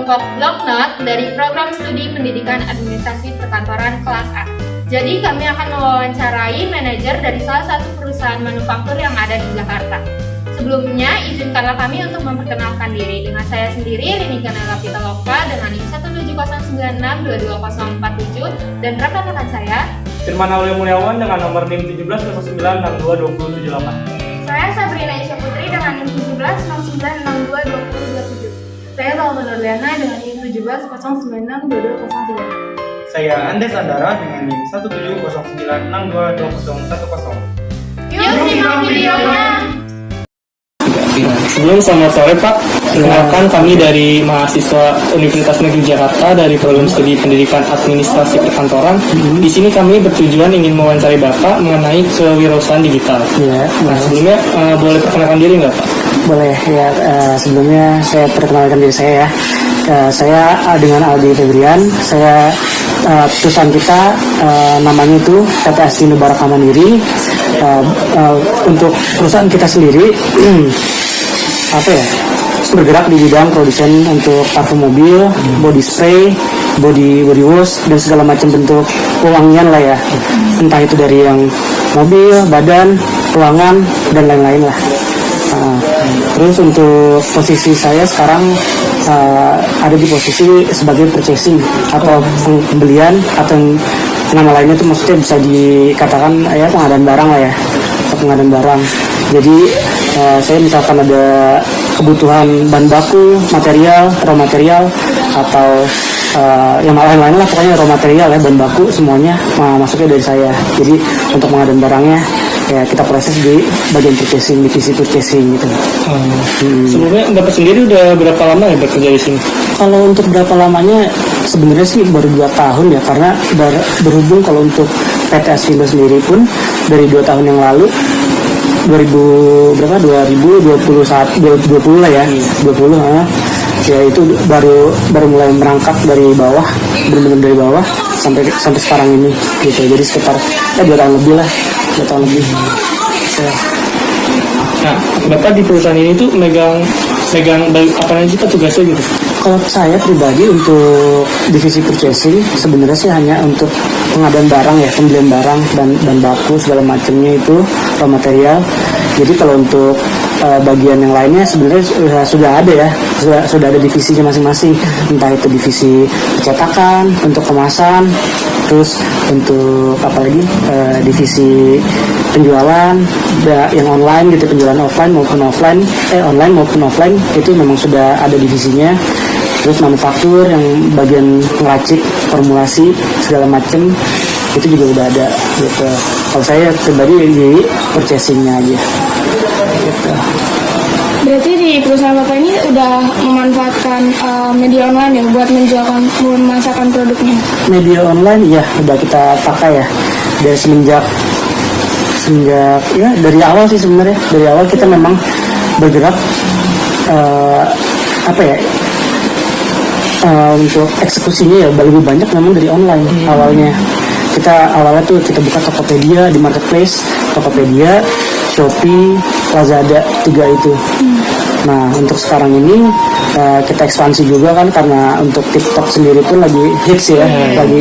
kelompok Blocknot dari program studi pendidikan administrasi perkantoran kelas A. Jadi kami akan mewawancarai manajer dari salah satu perusahaan manufaktur yang ada di Jakarta. Sebelumnya, izinkanlah kami untuk memperkenalkan diri. Dengan saya sendiri, Rini Kanela Pitaloka dengan NIM 17096220047 dan rekan-rekan saya Firman Aulia Mulyawan dengan nomor NIM 1709622078. Saya Sabrina Isya Putri dengan NIM 1709622027. Saya Talma Nurliana dengan NIM 1709622003. Saya Andes Andara dengan NIM 17096222010. Yuk simak videonya! Sebelum selamat sore Pak, perkenalkan kami dari mahasiswa Universitas Negeri Jakarta dari program studi pendidikan administrasi perkantoran. Di sini kami bertujuan ingin mewawancarai Bapak mengenai kewirausahaan digital. Ya, Sebelumnya boleh perkenalkan diri nggak Pak? boleh ya. Sebelumnya saya perkenalkan diri saya ya. Saya dengan Aldi Febrian. Saya perusahaan kita namanya itu PT Astindo Baraka Mandiri. Untuk perusahaan kita sendiri bergerak di bidang produsen untuk parfum mobil, body spray, body wash dan segala macam bentuk pewangian lah ya. Entah itu dari yang mobil, badan, ruangan dan lain-lain lah. Terus untuk posisi saya sekarang ada di posisi sebagai purchasing atau pembelian atau nama lainnya itu maksudnya bisa dikatakan ya pengadaan barang lah ya, atau pengadaan barang. Jadi saya misalkan ada kebutuhan bahan baku, material, raw material atau yang lain-lain lah, pokoknya raw material ya, bahan baku semuanya masuknya dari saya. Jadi untuk pengadaan barangnya ya kita proses di bagian purchasing, divisi purchasing gitu. Sebelumnya Bapak sendiri udah berapa lama ya bekerja di sini? Kalau untuk berapa lamanya sebenarnya sih baru 2 tahun ya, karena berhubung kalau untuk PT Astindo sendiri pun dari 2 tahun yang lalu 2020 lah ya, 20 ya itu baru mulai merangkak dari bawah, benar-benar dari bawah sampai sekarang ini gitu. Jadi sekitar 2 tahun lebih lah, 2 tahun lebih. Ya. Nah, Bapak di perusahaan ini tuh megang apa aja Pak tugasnya gitu? Kalau saya pribadi untuk divisi purchasing sebenarnya sih hanya untuk pengadaan barang ya, pembelian barang dan baku segala macamnya itu raw material. Jadi kalau untuk bagian yang lainnya sebenarnya sudah ada ya, sudah ada divisinya masing-masing. Entah itu divisi percetakan, untuk kemasan, terus untuk divisi penjualan yang online gitu, penjualan online maupun offline itu memang sudah ada divisinya. Terus manufaktur yang bagian ngeracik, formulasi segala macam itu juga udah ada gitu. Kalau saya pribadi di purchasingnya aja gitu. Berarti di perusahaan Bapak ini udah memanfaatkan media online ya buat memasarkan produknya? Media online ya udah kita pakai ya dari semenjak ya dari awal sih sebenarnya. Dari awal kita memang bergerak untuk eksekusinya ya lebih banyak memang dari online awalnya. Awalnya tuh kita buka Tokopedia di marketplace, Tokopedia, Shopee, Lazada, 3 itu. Nah untuk sekarang ini kita ekspansi juga kan, karena untuk TikTok sendiri pun lagi hits ya, lagi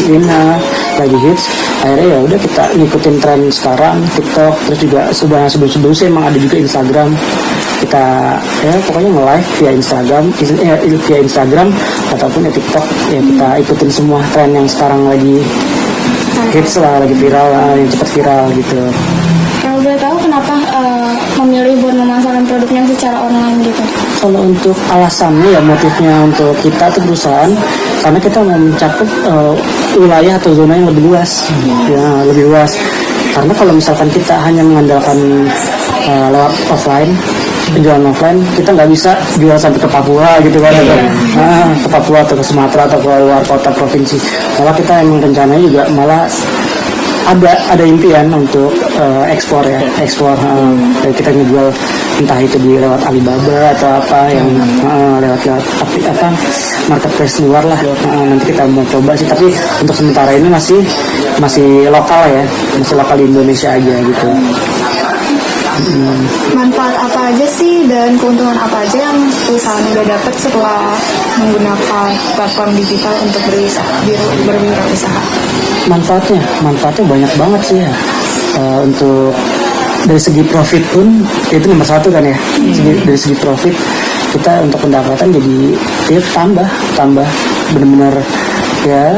hits. Akhirnya ya udah kita ngikutin tren sekarang TikTok, terus juga sebelum-sebelumnya emang ada juga Instagram. Kita ya pokoknya nge-live via Instagram ataupun ya TikTok ya, kita ikutin semua tren yang sekarang lagi hits lah, lagi viral lah, yang cepat viral gitu. Kalau boleh tahu kenapa memilih buat memasarkan produknya secara online gitu? Kalau untuk alasannya ya, motifnya untuk kita tuh perusahaan karena kita mau mencakup wilayah atau zona yang lebih luas, ya lebih luas. Karena kalau misalkan kita hanya mengandalkan lewat offline, penjualan offline, kita nggak bisa jual sampai ke Papua gitu kan, ke Papua atau ke Sumatera atau ke luar kota provinsi. Malah kita emang rencananya juga malah ada impian untuk ekspor. Kita ngejual entah itu di lewat Alibaba atau apa yang lewat marketplace luar lah. Nanti kita mau coba sih, tapi untuk sementara ini masih lokal ya, masih lokal di Indonesia aja gitu. Manfaat apa aja sih dan keuntungan apa aja yang perusahaan udah dapat setelah menggunakan platform digital untuk berwirausaha? Manfaatnya banyak banget sih ya. Untuk dari segi profit pun itu nomor satu kan ya. Dari segi profit kita untuk pendapatan jadi ya, tambah benar-benar ya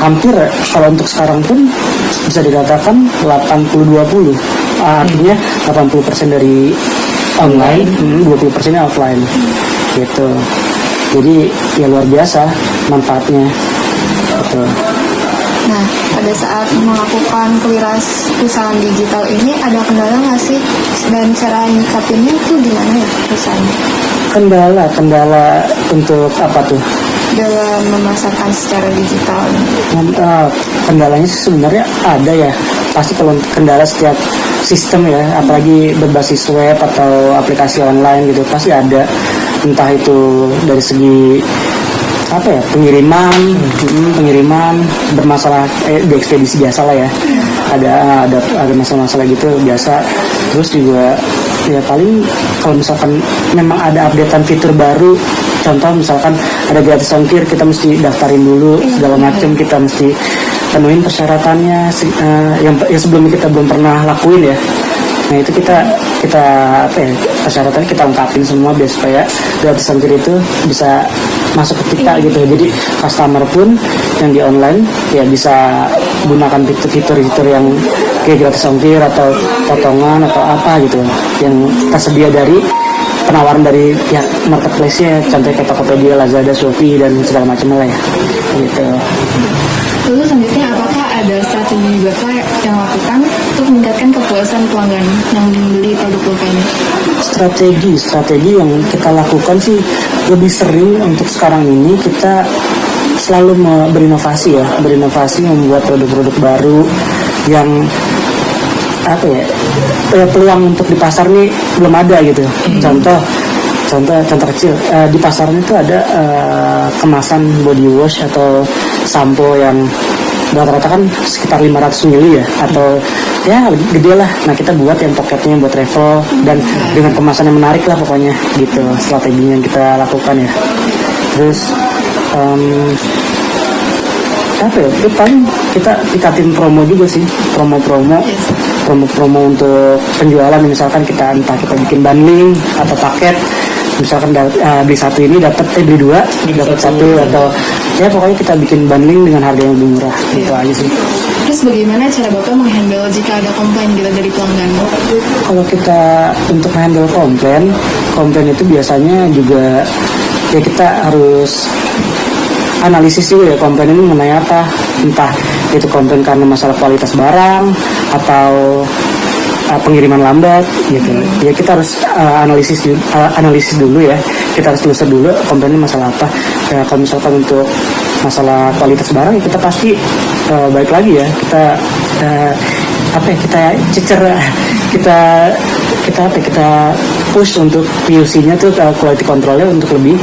hampir kalau untuk sekarang pun bisa dikatakan 80-20, artinya 80% dari online, 20% offline gitu. Jadi ya luar biasa manfaatnya gitu. Nah, pada saat melakukan kewirausahaan digital ini ada kendala nggak sih? Dan cara nyikapinnya itu gimana ya perusahaannya? Kendala untuk apa tuh? Dalam memasarkan secara digital. Kendalanya sih sebenarnya ada ya. Pasti kalau kendala setiap sistem ya, apalagi berbasis web atau aplikasi online gitu, pasti ada. Entah itu dari segi apa ya, pengiriman bermasalah di ekspedisi biasa lah ya. Ada masalah-masalah gitu biasa. Terus juga ya paling kalau misalkan memang ada updatean fitur baru, contoh misalkan ada gratis ongkir, kita mesti daftarin dulu segala macam, kita mesti penuhin persyaratannya yang sebelumnya kita belum pernah lakuin ya. Nah itu kita apa ya, persyaratannya kita lengkapin semua biar supaya gratis ongkir itu bisa masuk ke kita gitu. Jadi customer pun yang di online ya bisa gunakan fitur-fitur yang kayak gratis ongkir atau potongan atau apa gitu yang tersedia dari penawaran dari pihak marketplace-nya, contohnya kayak Tokopedia, Lazada, Shopee dan segala macam lah ya gitu. Lalu selanjutnya apakah ada strategi Bapak yang lakukan untuk meningkatkan kepuasan pelanggan yang membeli produk Bapak ini? Strategi yang kita lakukan sih lebih sering untuk sekarang ini kita selalu berinovasi membuat produk-produk baru yang apa ya, peluang untuk di pasar nih belum ada gitu. Contoh kecil di pasarnya itu ada kemasan body wash atau sampo yang rata-rata kan sekitar 500 ml ya, atau ya gede lah. Nah kita buat yang poketnya buat travel dan dengan kemasan yang menarik lah pokoknya gitu, strateginya yang kita lakukan ya. Terus apa ya, itu paling kita tingkatin promo juga sih, promo untuk penjualan. Misalkan kita bikin bundling atau paket, misalkan beli satu ini dapat beli dua dapat satu, atau ya pokoknya kita bikin bundling dengan harga yang lebih murah gitu aja sih. Terus bagaimana cara Bapak menghandle jika ada komplain gitu dari pelanggan? Kalau kita untuk handle komplain itu biasanya juga ya kita harus analisis juga ya, komplain ini mengenai apa, entah itu komplain karena masalah kualitas barang atau pengiriman lambat gitu. Ya kita harus analisis dulu ya, kita harus telusur dulu komplainnya masalah apa. Ya, kalau misalkan untuk masalah kualitas barang ya kita pasti balik lagi ya, kita kita cecer, kita push untuk PUC-nya tuh quality control-nya untuk lebih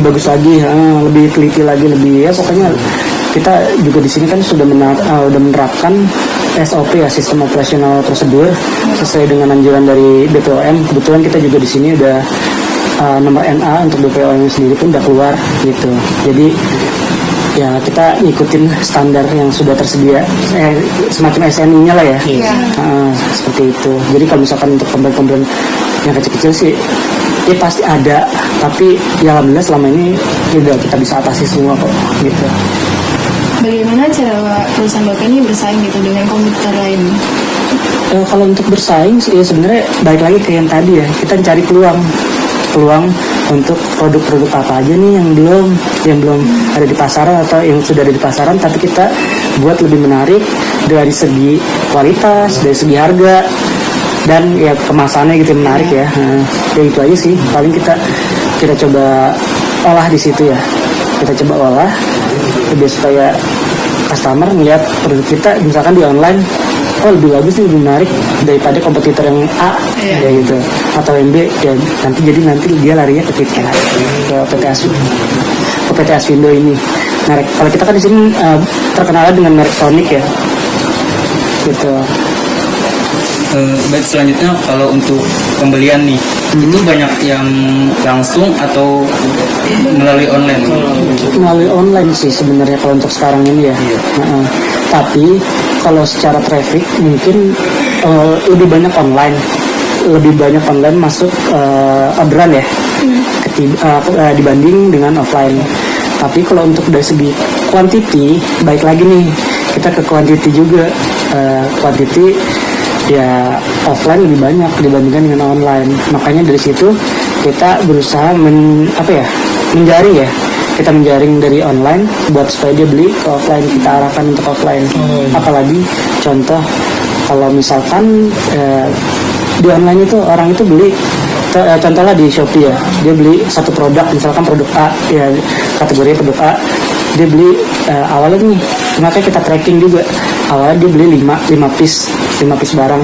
bagus lagi, lebih teliti lagi, lebih ya pokoknya kita juga di sini kan sudah menerapkan SOP ya, sistem operasional prosedur sesuai dengan anjuran dari BPOM. Kebetulan kita juga di sini udah nomor NA untuk BPOM sendiri pun udah keluar gitu. Jadi ya kita ngikutin standar yang sudah tersedia, semacam SNI-nya lah ya. Seperti itu. Jadi kalau misalkan untuk komplain-komplain yang kecil-kecil sih ya pasti ada, tapi ya alhamdulillah selama ini udah kita bisa atasi semua kok gitu. Bagaimana cara perusahaan Bapak ini bersaing gitu dengan komputer lain? Kalau untuk bersaing ya sebenarnya balik lagi ke yang tadi ya, kita cari peluang untuk produk-produk apa aja nih yang belum ada di pasaran atau yang sudah ada di pasaran, tapi kita buat lebih menarik dari segi kualitas, dari segi harga, dan ya kemasannya gitu menarik ya. Ya itu aja sih, paling kita coba olah di situ ya, kita coba olah biar supaya customer melihat produk kita misalkan di online, oh lebih bagus nih, lebih menarik daripada kompetitor yang A ya gitu, atau yang B ya, nanti dia larinya ke kita, ke PT Asvindo ini. Merek, kalau kita kan di sini terkenal dengan merek Sonic ya gitu. Baik, selanjutnya kalau untuk pembelian nih, itu banyak yang langsung atau melalui online? Melalui online sih sebenarnya kalau untuk sekarang ini ya. Iya. Tapi kalau secara traffic mungkin lebih banyak online, masuk orderan ya, dibanding dengan offline. Tapi kalau untuk dari segi quantity, baik lagi nih kita ke quantity juga. Quantity ya offline lebih banyak dibandingkan dengan online. Makanya dari situ kita berusaha menjaring ya. Kita menjaring dari online buat supaya dia beli ke offline, kita arahkan untuk offline. Apalagi contoh kalau misalkan di online itu orang itu beli, contohnya di Shopee ya, dia beli satu produk, misalkan produk A ya, kategori produk A, dia beli awalnya nih, makanya kita tracking juga, awalnya dia beli 5 piece barang.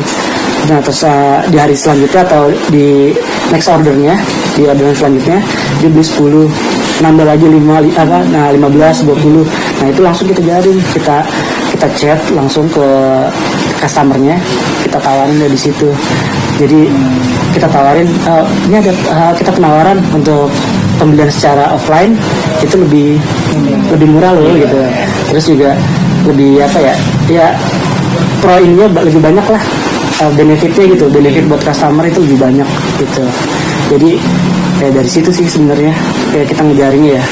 Nah terus di hari selanjutnya atau di next ordernya, di orderan selanjutnya dia beli 10, nambah lagi 15, 20. Nah itu langsung kita jaring, kita chat langsung ke customernya, kita tawarin dari situ. Jadi kita tawarin, ini ada kita penawaran untuk pembelian secara offline itu lebih murah loh gitu. Terus juga lebih pro-nya lebih banyak lah, benefitnya gitu, benefit buat customer itu lebih banyak gitu. Jadi dari situ sih sebenarnya kayak kita ngejaring ya.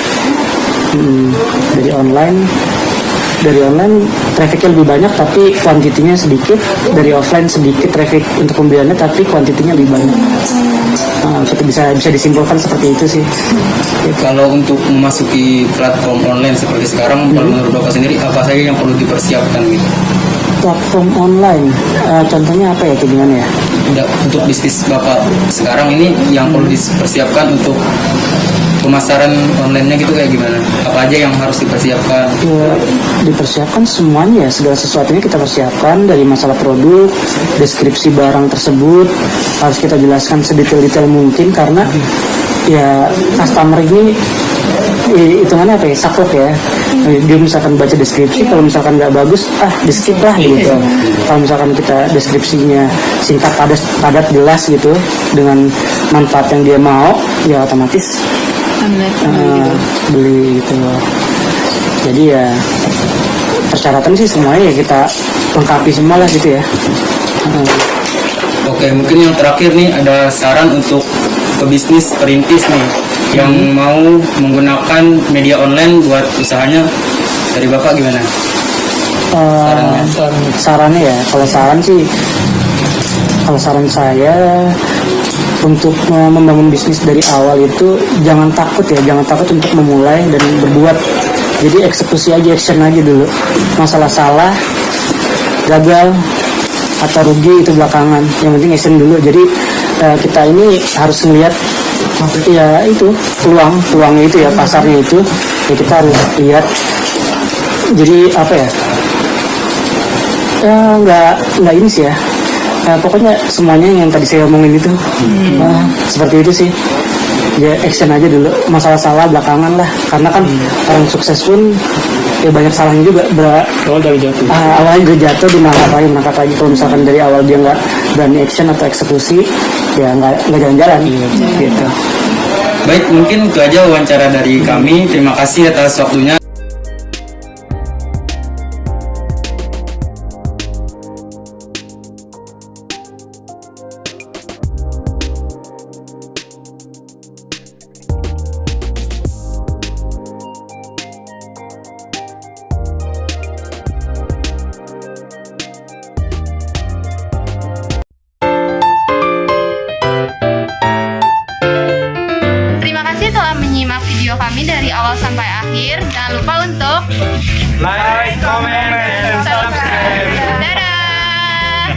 Dari online trafficnya lebih banyak tapi kuantitinya sedikit. Dari offline sedikit traffic untuk pembeliannya tapi kuantitinya lebih banyak. Kita bisa disimpulkan seperti itu sih. Kalau untuk memasuki platform online seperti sekarang, kalau menurut Bapak sendiri apa saja yang perlu dipersiapkan gitu? Platform online, contohnya apa ya, kayak gimana ya? Untuk bisnis Bapak sekarang ini yang perlu dipersiapkan untuk pemasaran online-nya gitu kayak gimana? Apa aja yang harus dipersiapkan? Ya, dipersiapkan semuanya ya, segala sesuatunya kita persiapkan, dari masalah produk, deskripsi barang tersebut harus kita jelaskan sedetail-detail mungkin, karena ya customer ini hitungannya apa ya, saklek ya. Dia misalkan baca deskripsi, kalau misalkan nggak bagus, di skip lah gitu. Kalau misalkan kita deskripsinya singkat, padat, jelas gitu, dengan manfaat yang dia mau, ya otomatis beli gitu loh. Jadi ya persyaratan sih semuanya ya kita lengkapi semua lah gitu ya. Oke, mungkin yang terakhir nih ada saran untuk pebisnis perintis nih yang mau menggunakan media online buat usahanya, dari Bapak gimana? Sarannya ya, kalau saran saya untuk membangun bisnis dari awal itu jangan takut untuk memulai dan berbuat. Jadi eksekusi aja, action aja dulu. Masalah salah, gagal atau rugi itu belakangan, yang penting action dulu. Jadi kita ini harus melihat ya itu peluangnya itu ya, pasarnya itu ya, kita harus lihat. Jadi apa ya, nggak ini sih ya, pokoknya semuanya yang tadi saya omongin itu seperti itu sih ya, action aja dulu, masalah salah belakangan lah, karena kan orang sukses pun ya banyak salahnya juga. Awalnya dia jatuh, dia menangkap lagi. Kalau misalkan dari awal dia nggak berani action atau eksekusi, ya nggak jalan-jalan gitu. Baik, mungkin itu aja wawancara dari kami. Terima kasih atas waktunya. Terima kasih telah menyimak video kami dari awal sampai akhir. Jangan lupa untuk Like, comment, and subscribe. dadah.